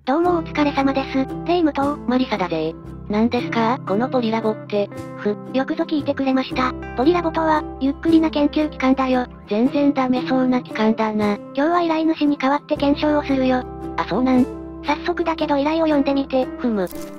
どうもお疲れ様です。レイムと、マリサだぜ。何ですかこのポリラボって。よくぞ聞いてくれました。ポリラボとは、ゆっくりな研究機関だよ。全然ダメそうな機関だな。今日は依頼主に代わって検証をするよ。あ、そうなん。早速だけど依頼を読んでみて。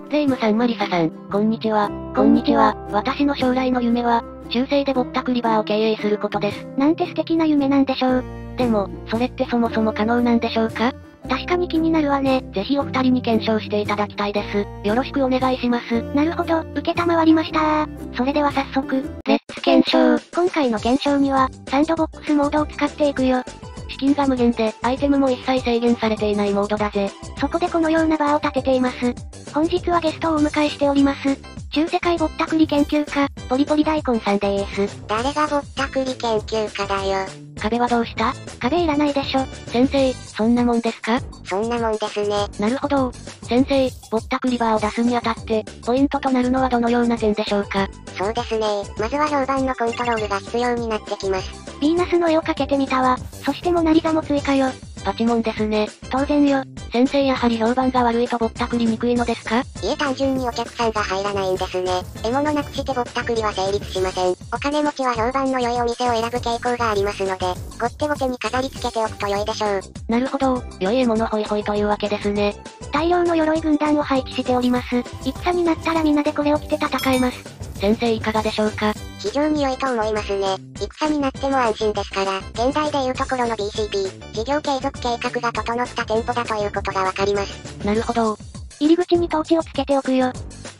レイムさんマリサさん、こんにちは。こんにちは。私の将来の夢は、中世でぼったくりバーを経営することです。なんて素敵な夢なんでしょう。でも、それってそもそも可能なんでしょうか？確かに気になるわね。ぜひお二人に検証していただきたいです。よろしくお願いします。なるほど、受けたまわりましたそれでは早速、レッツ検証。今回の検証には、サンドボックスモードを使っていくよ。資金が無限で、アイテムも一切制限されていないモードだぜ。そこでこのようなバーを立てています。本日はゲストをお迎えしております。中世界ぼったくり研究家、ポリポリ大根さんでーす。誰がぼったくり研究家だよ。壁はどうした？壁いらないでしょ。先生、そんなもんですか？そんなもんですね。なるほど。先生、ぼったくりバーを出すにあたって、ポイントとなるのはどのような点でしょうか？そうですね。まずは評判のコントロールが必要になってきます。ヴィーナスの絵をかけてみたわ。そしてモナリザも追加よ。パチモンですね。当然よ。先生やはり評判が悪いとぼったくりにくいのですか？いえ単純にお客さんが入らないんですね。獲物なくしてぼったくりは成立しません。お金持ちは評判の良いお店を選ぶ傾向がありますので、ごってごてに飾り付けておくと良いでしょう。なるほど、良い獲物ホイホイというわけですね。大量の鎧軍団を配置しております。戦になったら皆でこれを着て戦えます。先生いかがでしょうか？非常に良いと思いますね。戦になっても安心ですから、現代でいうところの BCP、事業継続計画が整った店舗だということがわかります。なるほど。入り口にトーチをつけておくよ。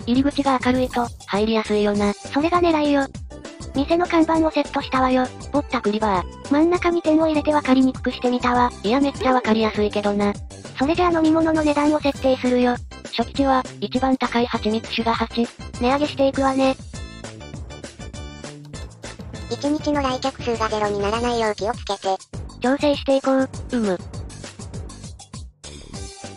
入り口が明るいと、入りやすいよな。それが狙いよ。店の看板をセットしたわよ。ぼったくりバー。真ん中に点を入れてわかりにくくしてみたわ。いやめっちゃわかりやすいけどな。それじゃあ飲み物の値段を設定するよ。初期値は、一番高い蜂蜜酒が8。値上げしていくわね。1日の来客数がゼロにならないよう気をつけて。調整していこう。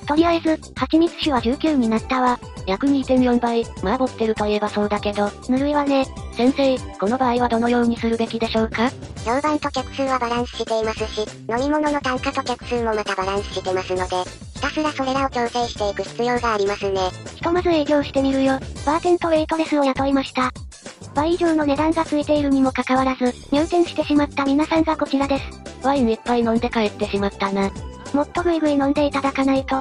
とりあえず、蜂蜜酒は19になったわ。約 2.4 倍。まあぼってるといえばそうだけど。ぬるいわね。先生、この場合はどのようにするべきでしょうか？評判と客数はバランスしていますし、飲み物の単価と客数もまたバランスしてますので、ひたすらそれらを調整していく必要がありますね。ひとまず営業してみるよ。バーテンとウェイトレスを雇いました。倍以上の値段がついているにもかかわらず、入店してしまった皆さんがこちらです。ワイン一杯飲んで帰ってしまったな。もっとぐいぐい飲んでいただかないと。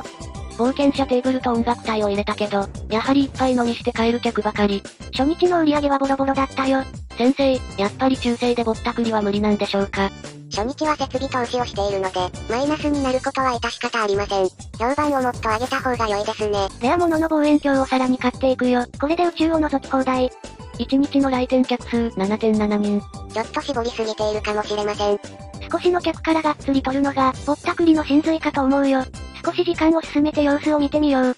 冒険者テーブルと音楽隊を入れたけど、やはり一杯飲みして帰る客ばかり。初日の売り上げはボロボロだったよ。先生、やっぱり中世でぼったくりは無理なんでしょうか？初日は設備投資をしているので、マイナスになることは致し方ありません。評判をもっと上げた方が良いですね。レア物の望遠鏡をさらに買っていくよ。これで宇宙を覗き放題。1日の来店客数 7.7 人。ちょっと絞りすぎているかもしれません。少しの客からがっつり取るのが、ぼったくりの真髄かと思うよ。少し時間を進めて様子を見てみよう。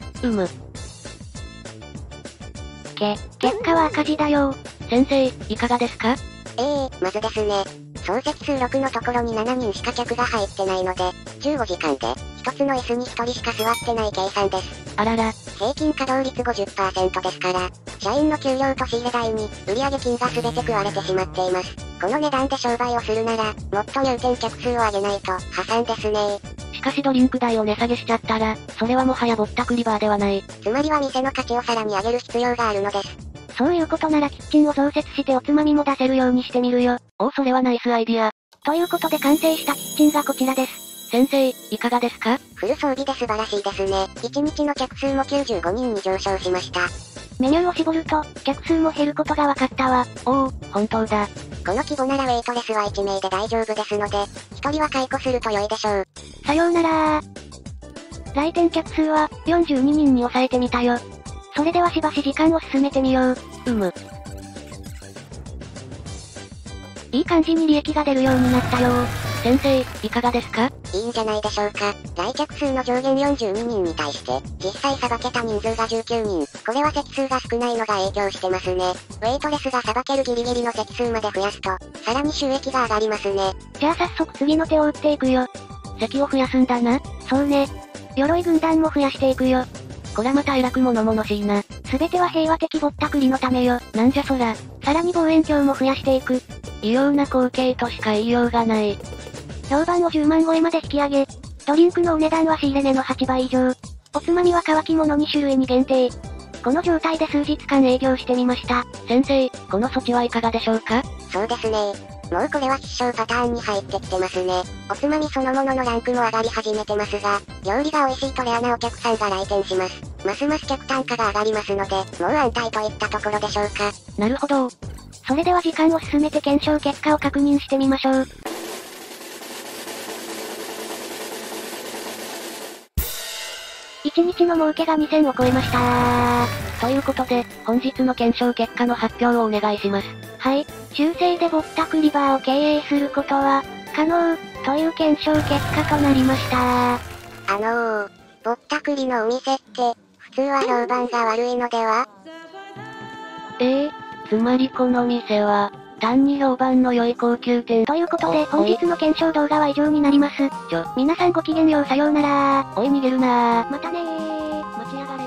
結果は赤字だよ。先生、いかがですか？まずですね。総席数6のところに7人しか客が入ってないので、15時間で、1つの椅子に1人しか座ってない計算です。あらら。平均稼働率 50% ですから、社員の給料と仕入れ代に、売上金が全て食われてしまっています。この値段で商売をするなら、もっと入店客数を上げないと、破産ですね。しかしドリンク代を値下げしちゃったら、それはもはやぼったくりバーではない。つまりは店の価値をさらに上げる必要があるのです。そういうことならキッチンを増設しておつまみも出せるようにしてみるよ。それはナイスアイディア。ということで完成したキッチンがこちらです。先生、いかがですか？フル装備で素晴らしいですね。1日の客数も95人に上昇しました。メニューを絞ると、客数も減ることが分かったわ。本当だ。この規模ならウェイトレスは1名で大丈夫ですので、1人は解雇すると良いでしょう。さようなら。来店客数は、42人に抑えてみたよ。それではしばし時間を進めてみよう。いい感じに利益が出るようになったよ。先生、いかがですか？いいんじゃないでしょうか。来客数の上限42人に対して、実際さばけた人数が19人。これは席数が少ないのが影響してますね。ウェイトレスがさばけるギリギリの席数まで増やすと、さらに収益が上がりますね。じゃあ早速次の手を打っていくよ。席を増やすんだな。そうね。鎧軍団も増やしていくよ。こらまた偉くものものしいな。すべては平和的ぼったくりのためよ。なんじゃそら。さらに望遠鏡も増やしていく。異様な光景としか言いようがない。評判を10万超えまで引き上げ。ドリンクのお値段は仕入れ値の8倍以上。おつまみは乾き物2種類に限定。この状態で数日間営業してみました。先生、この措置はいかがでしょうか？そうですね。もうこれは必勝パターンに入ってきてますね。おつまみそのもののランクも上がり始めてますが、料理が美味しいとレアなお客さんが来店します。ますます客単価が上がりますので、もう安泰といったところでしょうか。なるほど。それでは時間を進めて検証結果を確認してみましょう。1日の儲けが2000を超えましたということで、本日の検証結果の発表をお願いします。はい。中世でぼったくりバーを経営することは、可能、という検証結果となりました。ぼったくりのお店って、普通は評判が悪いのでは？つまりこの店は、単に評判の良い高級店。ということで、本日の検証動画は以上になります。皆さんごきげんようさようなら。おい逃げるなー。またねー。待ちやがれ。